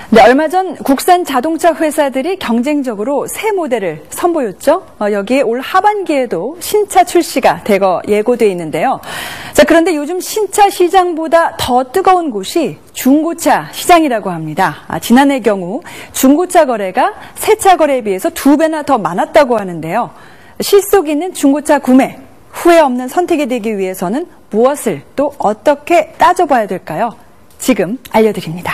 네, 얼마 전 국산 자동차 회사들이 경쟁적으로 새 모델을 선보였죠. 여기에 올 하반기에도 신차 출시가 대거 예고돼 있는데요. 자, 그런데 요즘 신차 시장보다 더 뜨거운 곳이 중고차 시장이라고 합니다. 지난해 경우 중고차 거래가 새차 거래에 비해서 2배나 더 많았다고 하는데요. 실속 있는 중고차 구매, 후회 없는 선택이 되기 위해서는 무엇을 또 어떻게 따져봐야 될까요? 지금 알려드립니다.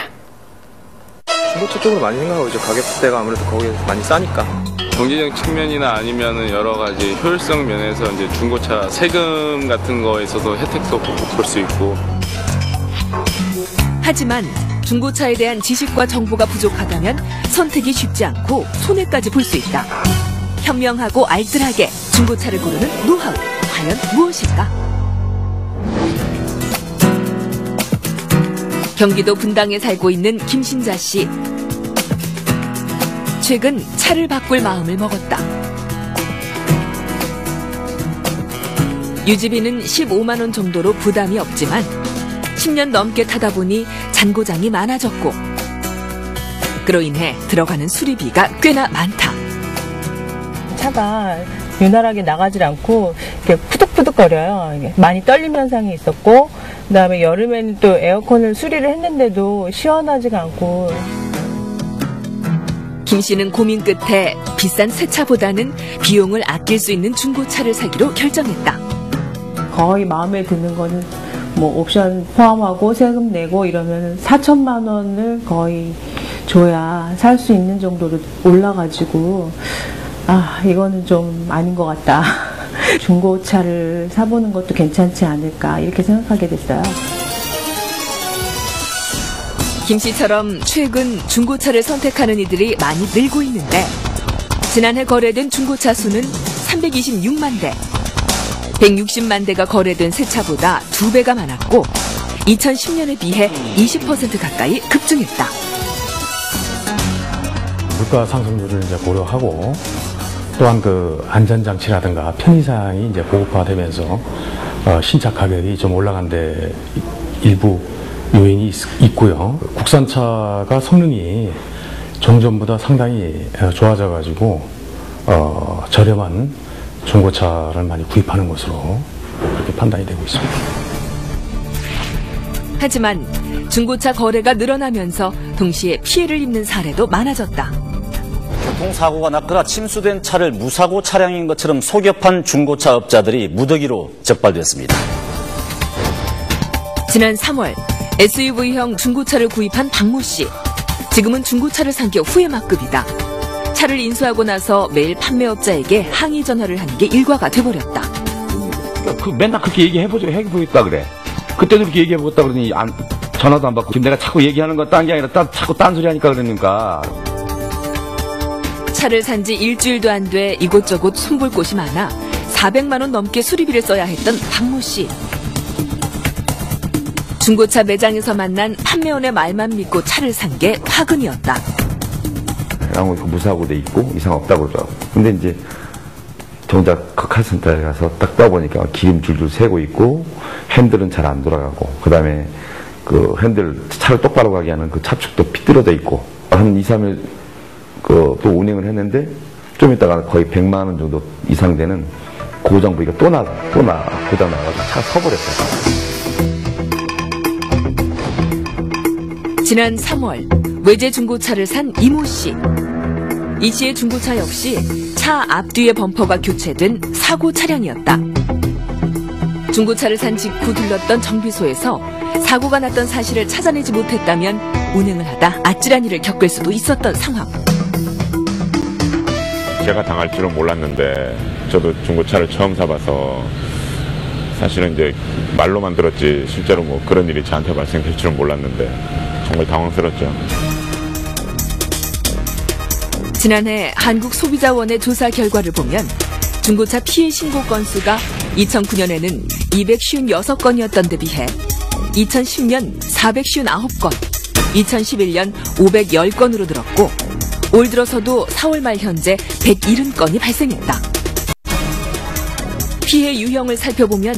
중고차 쪽으로 많이 생각하고 있죠. 가격대가 아무래도 거기에 많이 싸니까. 경제적 측면이나 아니면은 여러 가지 효율성 면에서 이제 중고차 세금 같은 거에서도 혜택도 볼 수 있고. 하지만 중고차에 대한 지식과 정보가 부족하다면 선택이 쉽지 않고 손해까지 볼 수 있다. 현명하고 알뜰하게 중고차를 고르는 노하우, 과연 무엇일까? 경기도 분당에 살고 있는 김신자 씨. 최근 차를 바꿀 마음을 먹었다. 유지비는 15만 원 정도로 부담이 없지만 10년 넘게 타다 보니 잔고장이 많아졌고 그로 인해 들어가는 수리비가 꽤나 많다. 차가 유난하게 나가질 않고 이렇게 푸득푸득거려요. 많이 떨림 현상이 있었고 그다음에 여름에는 또 에어컨을 수리를 했는데도 시원하지가 않고. 김 씨는 고민 끝에 비싼 새 차보다는 비용을 아낄 수 있는 중고차를 사기로 결정했다. 거의 마음에 드는 거는 뭐 옵션 포함하고 세금 내고 이러면 4천만 원을 거의 줘야 살 수 있는 정도로 올라가지고 이거는 좀 아닌 것 같다. 중고차를 사보는 것도 괜찮지 않을까 이렇게 생각하게 됐어요. 김 씨처럼 최근 중고차를 선택하는 이들이 많이 늘고 있는데 지난해 거래된 중고차 수는 326만 대, 160만 대가 거래된 새 차보다 2배가 많았고 2010년에 비해 20% 가까이 급증했다. 물가 상승률을 이제 고려하고 또한 그 안전장치라든가 편의사항이 이제 보급화되면서 신차 가격이 좀 올라간 데 일부 요인이 있고요. 국산차가 성능이 정전보다 상당히 좋아져가지고 저렴한 중고차를 많이 구입하는 것으로 그렇게 판단이 되고 있습니다. 하지만 중고차 거래가 늘어나면서 동시에 피해를 입는 사례도 많아졌다. 교통사고가 났거나 침수된 차를 무사고 차량인 것처럼 속여판 중고차 업자들이 무더기로 적발됐습니다. 지난 3월 SUV형 중고차를 구입한 박모 씨. 지금은 중고차를 산 게 후회막급이다. 차를 인수하고 나서 매일 판매업자에게 항의 전화를 하는 게 일과가 돼버렸다. 맨날 그렇게 해보겠다 그래. 그때도 그렇게 얘기해보겠다 그러니 전화도 안 받고 지금 내가 자꾸 얘기하는 건 딴 게 아니라 자꾸 딴소리 하니까 그러니까. 차를 산 지 일주일도 안 돼 이곳저곳 손볼 곳이 많아 400만 원 넘게 수리비를 써야 했던 박모 씨. 중고차 매장에서 만난 판매원의 말만 믿고 차를 산 게 화근이었다. 무사고 돼 있고 이상 없다고 그러더라고. 근데 이제 정작 그 카센터에 가서 딱 떠보니까 기름 줄줄 새고 있고 핸들은 잘 안 돌아가고 그다음에 그 핸들 차를 똑바로 가게 하는 그 차축도 삐뚤어져 있고 한 2, 3일 또 운행을 했는데 좀 있다가 거의 100만 원 정도 이상 되는 고장 부위가 또 고장 나가서 차가 서버렸어요. 지난 3월 외제 중고차를 산 이모 씨. 이 씨의 중고차 역시 차 앞뒤의 범퍼가 교체된 사고 차량이었다. 중고차를 산 직후 들렀던 정비소에서 사고가 났던 사실을 찾아내지 못했다면 운행을 하다 아찔한 일을 겪을 수도 있었던 상황. 제가 당할 줄은 몰랐는데 저도 중고차를 처음 사봐서 사실은 이제 말로만 들었지 실제로 뭐 그런 일이 저한테 발생될 줄은 몰랐는데 정말 당황스럽죠. 지난해 한국소비자원의 조사 결과를 보면 중고차 피해 신고 건수가 2009년에는 256건이었던 데 비해 2010년 459건, 2011년 510건으로 늘었고 올 들어서도 4월 말 현재 170건이 발생했다. 피해 유형을 살펴보면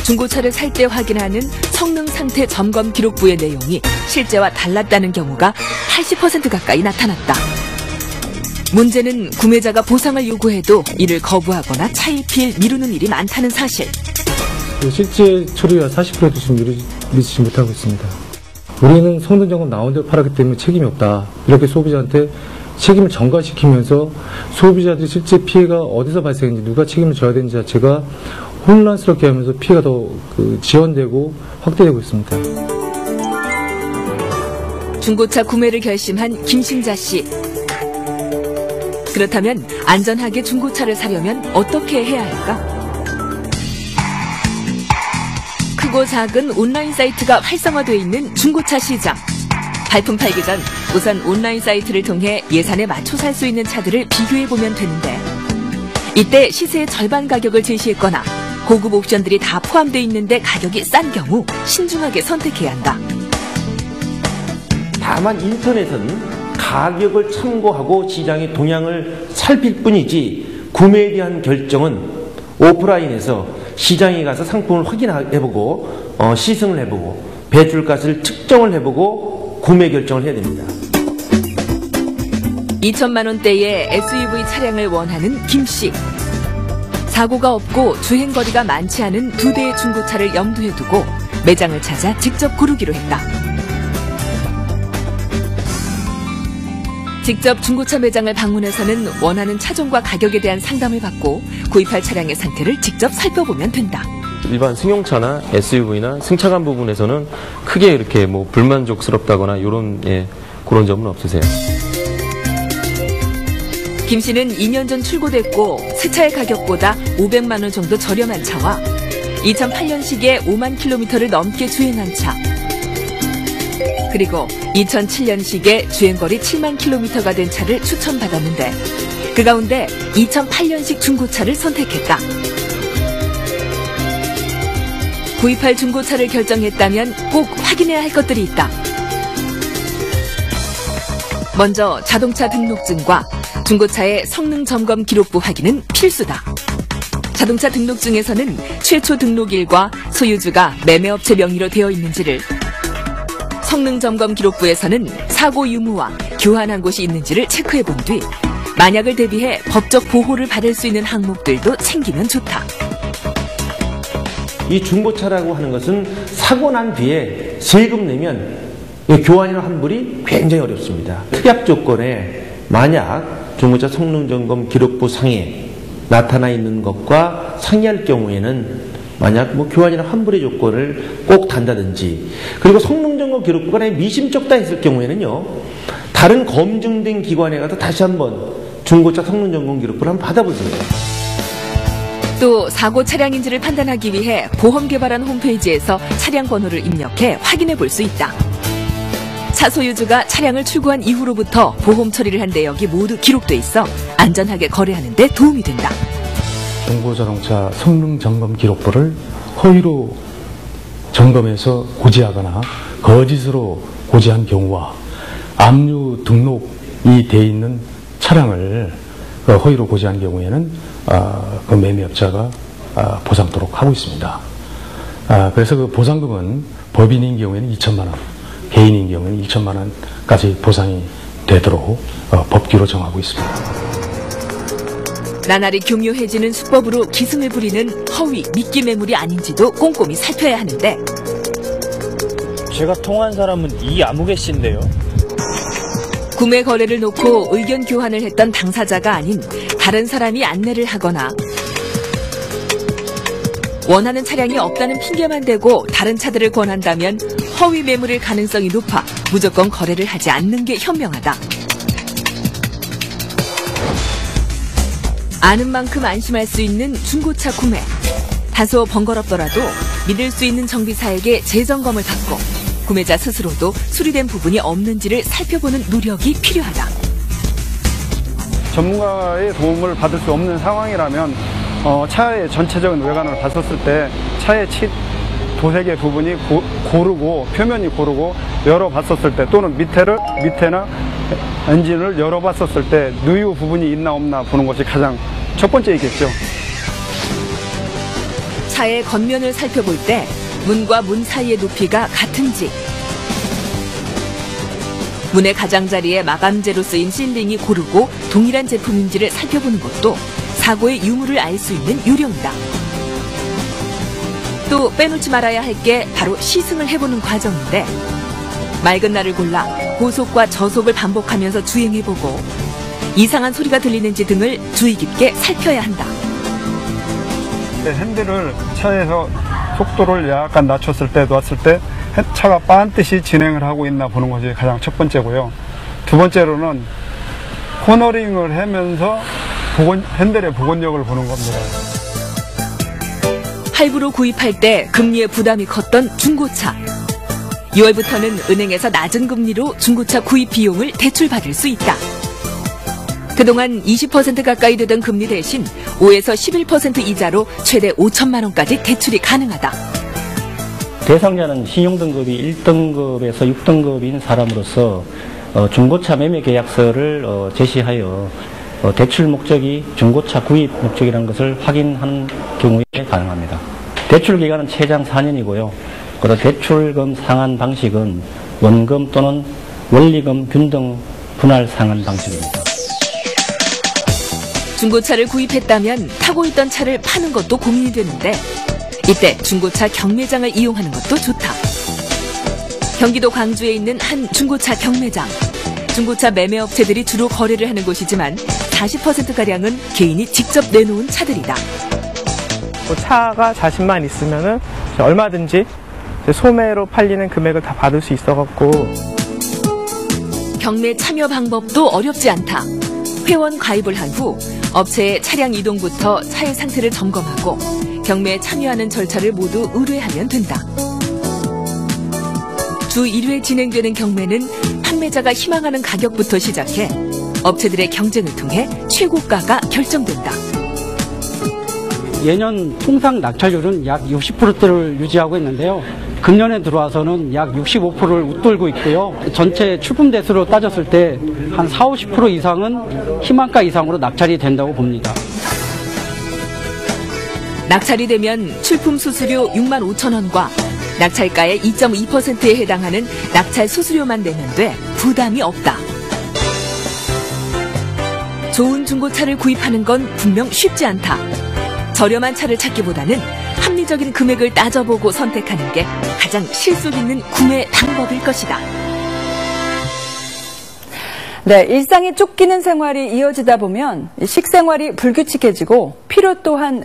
중고차를 살 때 확인하는 성능 상태 점검 기록부의 내용이 실제와 달랐다는 경우가 80% 가까이 나타났다. 문제는 구매자가 보상을 요구해도 이를 거부하거나 차일피일 미루는 일이 많다는 사실. 실제 처리가 40%도 지금 이루지 못하고 있습니다. 우리는 성능 점검 나온 대로 팔았기 때문에 책임이 없다. 이렇게 소비자한테 책임을 전가시키면서 소비자들이 실제 피해가 어디서 발생했는지 누가 책임을 져야 되는지 자체가 혼란스럽게 하면서 피해가 더 지연되고 확대되고 있습니다. 중고차 구매를 결심한 김신자 씨. 그렇다면 안전하게 중고차를 사려면 어떻게 해야 할까? 크고 작은 온라인 사이트가 활성화되어 있는 중고차 시장. 발품 팔기 전 우선 온라인 사이트를 통해 예산에 맞춰 살 수 있는 차들을 비교해보면 되는데, 이때 시세의 절반 가격을 제시했거나 고급 옵션들이 다 포함되어 있는데 가격이 싼 경우 신중하게 선택해야 한다. 다만 인터넷은 가격을 참고하고 시장의 동향을 살필 뿐이지 구매에 대한 결정은 오프라인에서 시장에 가서 상품을 확인해보고 시승을 해보고 배출가스를 측정을 해보고 구매 결정을 해야 됩니다. 2천만 원대의 SUV 차량을 원하는 김 씨. 사고가 없고 주행거리가 많지 않은 2대의 중고차를 염두에 두고 매장을 찾아 직접 고르기로 했다. 직접 중고차 매장을 방문해서는 원하는 차종과 가격에 대한 상담을 받고 구입할 차량의 상태를 직접 살펴보면 된다. 일반 승용차나 SUV나 승차감 부분에서는 크게 이렇게 불만족스럽다거나 그런 점은 없으세요? 김 씨는 2년 전 출고됐고 새 차의 가격보다 500만 원 정도 저렴한 차와 2008년식에 5만 킬로미터를 넘게 주행한 차, 그리고 2007년식에 주행거리 7만 킬로미터가 된 차를 추천받았는데 그 가운데 2008년식 중고차를 선택했다. 구입할 중고차를 결정했다면 꼭 확인해야 할 것들이 있다. 먼저 자동차 등록증과 중고차의 성능 점검 기록부 확인은 필수다. 자동차 등록증에서는 최초 등록일과 소유주가 매매업체 명의로 되어 있는지를, 성능 점검 기록부에서는 사고 유무와 교환한 곳이 있는지를 체크해 본 뒤 만약을 대비해 법적 보호를 받을 수 있는 항목들도 챙기면 좋다. 이 중고차라고 하는 것은 사고 난 뒤에 세금 내면 교환이나 환불이 굉장히 어렵습니다. 특약 조건에 만약 중고차 성능 점검 기록부 상에 나타나 있는 것과 상이할 경우에는 만약 교환이나 환불의 조건을 꼭 단다든지, 그리고 성능점검 기록부가 미심쩍다 했을 경우에는요, 다른 검증된 기관에 가서 다시 한번 중고차 성능점검 기록부를 한번 받아보세요. 또 사고 차량인지를 판단하기 위해 보험 개발한 홈페이지에서 차량 번호를 입력해 확인해 볼 수 있다. 차 소유주가 차량을 출고한 이후로부터 보험 처리를 한 내역이 모두 기록돼 있어 안전하게 거래하는 데 도움이 된다. 중고자동차 성능 점검 기록부를 허위로 점검해서 고지하거나 거짓으로 고지한 경우와 압류 등록이 돼 있는 차량을 허위로 고지한 경우에는 그 매매업자가 보상토록 하고 있습니다. 그래서 그 보상금은 법인인 경우에는 2천만 원, 개인인 경우에는 1천만 원까지 보상이 되도록 법규로 정하고 있습니다. 나날이 교묘해지는 수법으로 기승을 부리는 허위, 미끼 매물이 아닌지도 꼼꼼히 살펴야 하는데, 제가 통화한 사람은 이 아무개 씨인데요. 구매 거래를 놓고 의견 교환을 했던 당사자가 아닌 다른 사람이 안내를 하거나 원하는 차량이 없다는 핑계만 대고 다른 차들을 권한다면 허위 매물일 가능성이 높아 무조건 거래를 하지 않는 게 현명하다. 아는 만큼 안심할 수 있는 중고차 구매. 다소 번거롭더라도 믿을 수 있는 정비사에게 재점검을 받고 구매자 스스로도 수리된 부분이 없는지를 살펴보는 노력이 필요하다. 전문가의 도움을 받을 수 없는 상황이라면 차의 전체적인 외관을 봤었을 때 차의 도색의 부분이 고르고 표면이 고르고 열어봤었을 때, 또는 밑에나 엔진을 열어봤었을 때 누유 부분이 있나 없나 보는 것이 가장 첫 번째이겠죠. 차의 겉면을 살펴볼 때 문과 문 사이의 높이가 같은지, 문의 가장자리에 마감재로 쓰인 실링이 고르고 동일한 제품인지를 살펴보는 것도 사고의 유무를 알 수 있는 요령이다. 또 빼놓지 말아야 할 게 바로 시승을 해보는 과정인데, 맑은 날을 골라 고속과 저속을 반복하면서 주행해보고 이상한 소리가 들리는지 등을 주의 깊게 살펴야 한다. 핸들을 차에서 속도를 약간 낮췄을 때, 놨을 때 차가 반드시 진행을 하고 있나 보는 것이 가장 첫 번째고요. 두 번째로는 코너링을 하면서 핸들의 복원력을 보는 겁니다. 할부로 구입할 때 금리의 부담이 컸던 중고차. 6월부터는 은행에서 낮은 금리로 중고차 구입 비용을 대출받을 수 있다. 그동안 20% 가까이 되던 금리 대신 5에서 11% 이자로 최대 5천만 원까지 대출이 가능하다. 대상자는 신용등급이 1등급에서 6등급인 사람으로서 중고차 매매 계약서를 제시하여 대출 목적이 중고차 구입 목적이라는 것을 확인하는 경우에 가능합니다. 대출 기간은 최장 4년이고요. 그리고 대출금 상환 방식은 원금 또는 원리금 균등 분할 상환 방식입니다. 중고차를 구입했다면 타고 있던 차를 파는 것도 고민이 되는데, 이때 중고차 경매장을 이용하는 것도 좋다. 경기도 광주에 있는 한 중고차 경매장. 중고차 매매업체들이 주로 거래를 하는 곳이지만 40%가량은 개인이 직접 내놓은 차들이다. 차가 자신만 있으면은 얼마든지 소매로 팔리는 금액을 다 받을 수 있어갖고. 경매 참여 방법도 어렵지 않다. 회원 가입을 한 후 업체의 차량 이동부터 차의 상태를 점검하고 경매에 참여하는 절차를 모두 의뢰하면 된다. 주 1회 진행되는 경매는 판매자가 희망하는 가격부터 시작해 업체들의 경쟁을 통해 최고가가 결정된다. 예년 통상 낙찰률은 약 60%대를 유지하고 있는데요. 금년에 들어와서는 약 65%를 웃돌고 있고요. 전체 출품 대수로 따졌을 때 한 40~50% 이상은 희망가 이상으로 낙찰이 된다고 봅니다. 낙찰이 되면 출품 수수료 65,000원과 낙찰가의 2.2%에 해당하는 낙찰 수수료만 내면 돼 부담이 없다. 좋은 중고차를 구입하는 건 분명 쉽지 않다. 저렴한 차를 찾기보다는 합리적인 금액을 따져보고 선택하는 게 가장 실속 있는 구매 방법일 것이다. 네, 일상에 쫓기는 생활이 이어지다 보면 식생활이 불규칙해지고 피로 또한